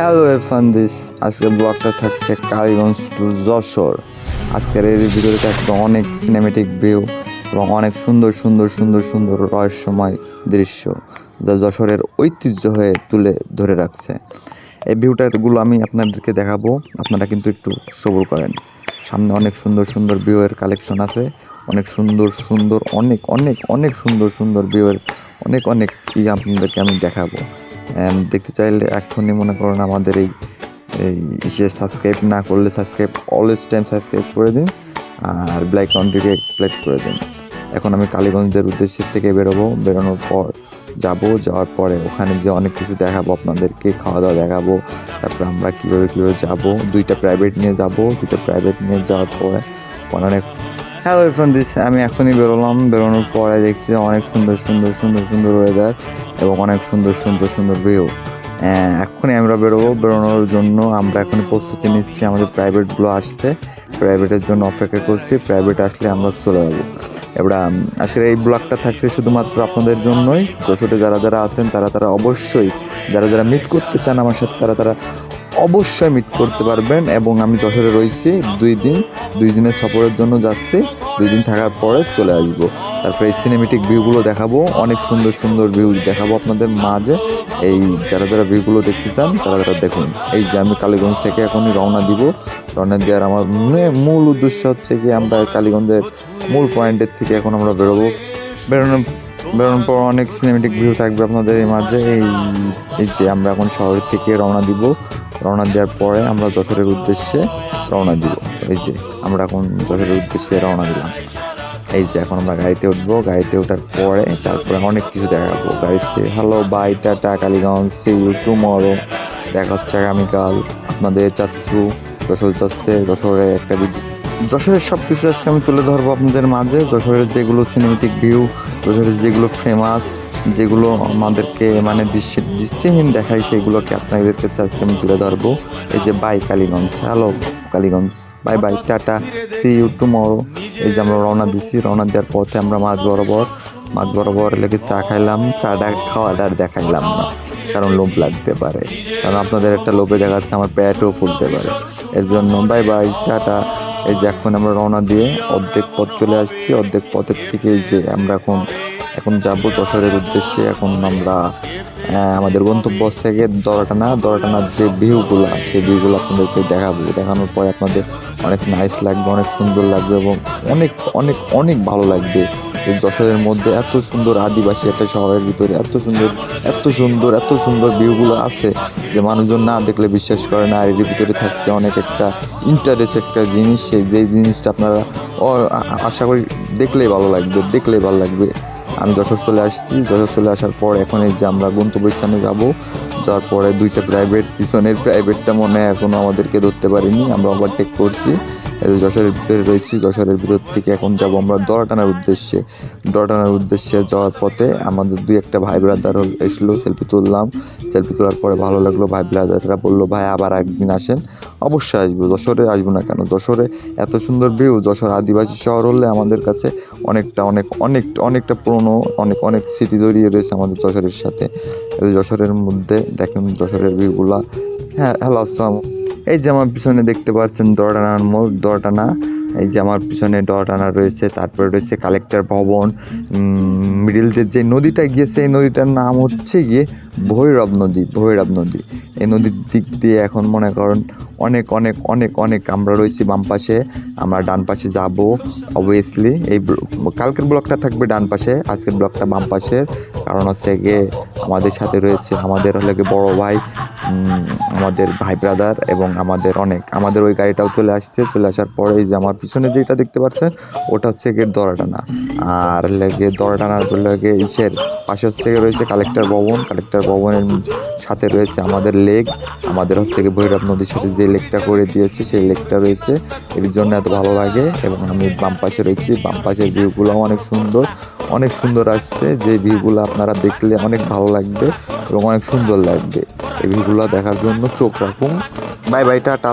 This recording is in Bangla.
হ্যালো এফান্দিস, আজকের ব্লগটা থাকছে কালীগঞ্জ টু যশোর। আজকের এই ভিডিওতে থাকছে অনেক সিনেমেটিক ভিউ এবং অনেক সুন্দর সুন্দর সুন্দর সুন্দর রহস্যময় দৃশ্য যা যশোরের ঐতিহ্য হয়ে তুলে ধরে রাখছে। এই ভিউটাগুলো আমি আপনাদেরকে দেখাবো, আপনারা কিন্তু একটু সবুর করেন। সামনে অনেক সুন্দর সুন্দর ভিউয়ের কালেকশন আছে, অনেক সুন্দর সুন্দর অনেক অনেক অনেক সুন্দর সুন্দর ভিউয়ের অনেক অনেক আপনাদেরকে আমি দেখাবো। দেখতে চাইলে এখনই মনে করেন আমাদের এই সাবস্ক্রাইব না করলে সাবস্ক্রাইব অলওয়েজ টাইম সাবস্ক্রাইব করে দিন আর ব্ল্যাক আইকনটিকে ক্লিক করে দিন। এখন আমি কালীগঞ্জের উদ্দেশ্যে থেকে বেরোনোর পর যাওয়ার পরে ওখানে যে অনেক কিছু দেখাবো আপনাদেরকে, খাওয়া দাওয়া দেখাবো, তারপর আমরা কীভাবে যাবো। দুইটা প্রাইভেট নিয়ে যাওয়ার পরে অনেক হ্যালো ফ্রেন্ডস, আমি এখনই বেরোনোর পরে দেখছি অনেক সুন্দর সুন্দর সুন্দর সুন্দর ওয়েদার এবং অনেক সুন্দর সুন্দর সুন্দর ভিউ। এখনই আমরা বেরোনোর জন্য আমরা এখনই প্রস্তুতি নিচ্ছি। আমাদের প্রাইভেটগুলো আসছে, প্রাইভেটের জন্য অপেক্ষা করছি। প্রাইভেট আসলে আমরা চলে যাবো। এবার আজকের এই ব্লগটা থাকছে শুধুমাত্র আপনাদের জন্যই। যশোরে যারা যারা আছেন তারা অবশ্যই, যারা মিট করতে চান আমার সাথে তারা অবশ্যই মিট করতে পারবেন। এবং আমি যশোরে রয়েছি 2 দিনের সফরের জন্য যাচ্ছি। 2 দিন থাকার পরে চলে আসবো। তারপরে এই সিনেমেটিক ভিউগুলো দেখাবো, অনেক সুন্দর সুন্দর ভিউ দেখাবো আপনাদের মাঝে। এই যারা ভিউগুলো দেখতে চান তারা দেখুন। এই যে আমি কালীগঞ্জ থেকে এখনই রওনা দেওয়ার আমার মূল উদ্দেশ্য হচ্ছে কি, আমরা কালীগঞ্জের মূল পয়েন্টের থেকে এখন আমরা বেরোনোর পর অনেক সিনেমেটিক ভিউ থাকবে আপনাদের এই মাঝে। এই যে আমরা এখন শহরের থেকে রওনা দেওয়ার পরে আমরা যশোরের উদ্দেশ্যে রওনা দিব। এই যে আমরা এখন যশোরের উদ্দেশ্যে রওনা দিলাম। এই যে এখন আমরা গাড়িতে উঠবো। গাড়িতে ওঠার পরে তারপরে অনেক কিছু দেখাবো গাড়িতে। Hello bye, tata, Kaliganj, see you tomorrow. দেখা হচ্ছে আগামীকাল। আপনাদের চাচ্চু যশোর যাচ্ছে। যশোরের সব কিছু আজকে আমি তুলে ধরবো আপনাদের মাঝে। যশোরের যেগুলো সিনেমেটিক ভিউ, যশোরের যেগুলো ফেমাস, যেগুলো আমাদেরকে মানে দৃষ্টিহীন দেখায়, সেগুলোকে আপনাদের কাছে আজকে আমি তুলে ধরবো। এই যে bye Kaliganj, hello Kaliganj, bye bye, tata, see you tomorrow. এই যে আমরা রওনা দেওয়ার পথে আমরা মাঝ বরাবর লেগে চা খাইলাম। চাটা খাওয়াটা আর দেখাইলাম না, কারণ লোভ লাগতে পারে। কারণ আপনাদের একটা লোভে দেখাচ্ছে, আমার পেটও ফুলতে পারে। এর জন্য বাই বাই, টাটা। এই যে এখন আমরা রওনা দিয়ে অর্ধেক পথ চলে আসছি। অর্ধেক পথের থেকে এই যে আমরা এখন যাবো যশোরের উদ্দেশ্যে। এখন আমরা আমাদের গন্তব্য থেকে দরাটানার যে ভিউগুলো আছে, সেই ভিউগুলো আপনাদেরকে দেখানোর পরে আপনাদের অনেক নাইস লাগবে, অনেক সুন্দর লাগবে এবং অনেক অনেক অনেক ভালো লাগবে। এই যশোরের মধ্যে এত সুন্দর আদিবাসী একটা শহরের ভিতরে এত সুন্দর ভিউগুলো আছে যে মানুষজন না দেখলে বিশ্বাস করে না। আর এর ভিতরে থাকছে অনেক একটা ইন্টারেস্ট একটা জিনিস, যেই জিনিসটা আপনারা আশা করি দেখলেই ভালো লাগবে। আমি যশোর চলে আসার পর এখন এই যে আমরা গন্তব্যস্থানে যাওয়ার পরে 2টা প্রাইভেট, পিছনের প্রাইভেটটা মনে হয় এখনও আমাদেরকে ধরতে পারিনি, আমরা ওভারটেক করছি। যশোরের ভিতরে রয়েছি। যশোরের ভিতর থেকে এখন যাব আমরা দরাটানার উদ্দেশ্যে যাওয়ার পথে আমাদের 2-1 ভাই ব্রাদার এসলো, সেলফি তোলার পরে ভালো লাগলো। ভাই ব্রাদাররা বললো, ভাই আবার একদিন আসেন। অবশ্যই আসবো, যশোরে আসবো না কেন। যশোরে এত সুন্দর ভিউ, যশোর আদিবাসী শহর হলে আমাদের কাছে অনেকটা পুরনো অনেক স্মৃতি জড়িয়ে রয়েছে আমাদের যশোরের সাথে। যশোরের মধ্যে দেখেন যশোরের ভিউগুলা। হ্যাঁ, হ্যালো আসসালাম। এই যে আমার পিছনে দেখতে পাচ্ছেন দরাটানার মোড়, এই যে আমার পিছনে দরাটানা রয়েছে। তারপরে রয়েছে কালেক্টর ভবন। মিডিল যে নদীটা গিয়েছে, এই নদীটার নাম হচ্ছে গিয়ে ভৈরব নদী। এই নদীর দিক দিয়ে এখন মনে করেন অনেক আমরা রয়েছি বাম পাশে, আমরা ডান পাশে যাব। অবভিয়াসলি এই কালকের ব্লকটা থাকবে ডান পাশে, আজকের ব্লকটা বাম পাশের। কারণ হচ্ছে গিয়ে আমাদের সাথে রয়েছে আমাদের বড় ভাই, আমাদের ভাই ব্রাদার এবং আমাদের ওই গাড়িটাও চলে আসার পরে এই যে আমার পিছনে যেটা দেখতে পাচ্ছেন ওটা হচ্ছে গিয়ে দরাটানা। আর দরাটানার ইসের পাশে হচ্ছে রয়েছে কালেক্টর ভবনের সাথে রয়েছে আমাদের লেক। আমাদের হচ্ছে গিয়ে ভৈরব নদীর সাথে যে লেকটা করে দিয়েছে সেই লেকটা রয়েছে, এর জন্য এত ভালো লাগে। এবং আমি বাম পাশে রয়েছি, বাম পাশের ভিউগুলো অনেক সুন্দর আসছে। যে ভিউগুলো আপনারা দেখলে অনেক ভালো লাগবে এবং অনেক সুন্দর লাগবে। এই ভিউগুলো দেখার জন্য চোখ রাখুন। By bye, tata.